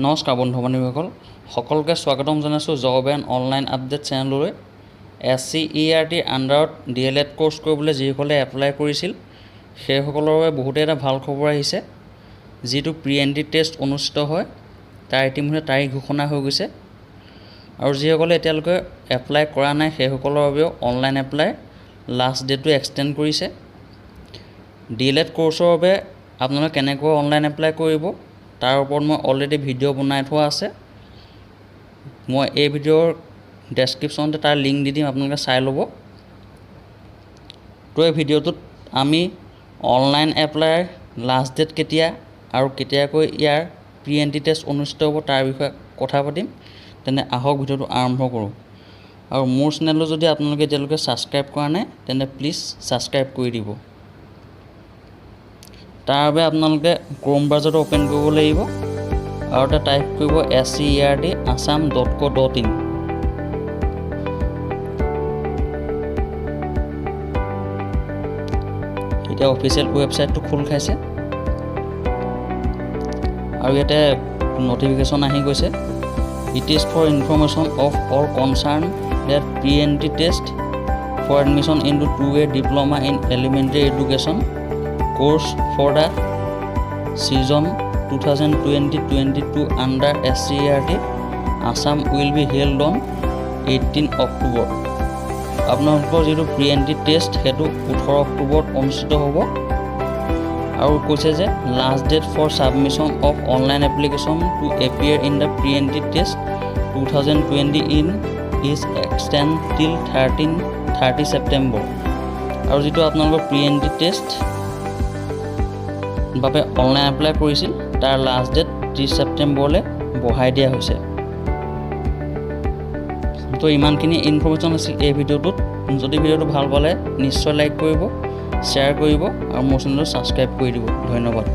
নমস্কাৰ বন্ধু বান্ধৱীসকল, সকলোকে স্বাগতম জনাইছোঁ জব এণ্ড অনলাইন আপডেট চেনেললৈ। SCERT আণ্ডাৰত D.el.ed কোৰ্চ কৰিবলৈ যিসকলে এপ্লাই কৰিছিল সেইসকলৰ বাবে বহুতে এটা ভাল খবৰ আহিছে। যিটো প্ৰি এণ্ট্ৰি টেষ্ট অনুষ্ঠিত হয় তাৰ ইতিমধ্যে তাৰিখ ঘোষণা হৈ গৈছে, আৰু যিসকলে এতিয়ালৈকে এপ্লাই কৰা নাই সেইসকলৰ বাবেও অনলাইন এপ্লাই লাষ্ট ডেটটো এক্সটেণ্ড কৰিছে। D.el.ed কোৰ্চৰ বাবে আপোনালোকে কেনেকৈ অনলাইন এপ্লাই কৰিব তাৰ ওপৰত মই অলৰেডি ভিডিঅ' বনাই থোৱা আছে। মই এই ভিডিঅ'ৰ ডেছক্ৰিপশ্যনতে তাৰ লিংক দি দিম, আপোনালোকে চাই ল'ব। তো এই ভিডিঅ'টোত আমি অনলাইন এপ্লাইৰ লাষ্ট ডেট কেতিয়া আৰু কেতিয়াকৈ ইয়াৰ প্ৰি এণ্ট্ৰি টেষ্ট অনুষ্ঠিত হ'ব তাৰ বিষয়ে কথা পাতিম। তেনে আহক ভিডিঅ'টো আৰম্ভ কৰোঁ। আৰু মোৰ চেনেলটো যদি আপোনালোকে এতিয়ালৈকে ছাবস্ক্ৰাইব কৰা নাই তেন্তে প্লিজ ছাবস্ক্ৰাইব কৰি দিব। তাৰ বাবে আপোনালোকে ক্ৰোম ব্ৰাউজাৰটো অ'পেন কৰিব লাগিব আৰু তাত টাইপ কৰিব SCERT assam.co.in। এতিয়া অফিচিয়েল ৱেবছাইটটো খোল খাইছে আৰু ইয়াতে নটিফিকেশ্যন আহি গৈছে। It is for information of all concern date pre entry test for admission in to 2-way diploma in elementary education course for the season 2020-22 under SCERT Assam will be held on 18 October। আপোনালোকৰ যিটো pre entry test সেইটো 18 অক্টোবৰত অনুষ্ঠিত হ'ব। আৰু কৈছে যে last date for submission of online application to appear in the pre entry test 2020 in is extend till 30 September. আৰু যিটো আপোনালোকৰ প্ৰি এণ্ট্ৰি টেষ্ট বাবে অনলাইন এপ্লাই কৰিছিল তাৰ লাষ্ট ডেট 30 ছেপ্টেম্বৰলৈ বঢ়াই দিয়া হৈছে। তো ইমানখিনি ইনফৰমেশ্যন আছিল এই ভিডিঅ'টোত। যদি ভিডিঅ'টো ভাল পালে নিশ্চয় লাইক কৰিব, শ্বেয়াৰ কৰিব আৰু মোৰ চেনেলটো ছাবস্ক্ৰাইব কৰি দিব। ধন্যবাদ।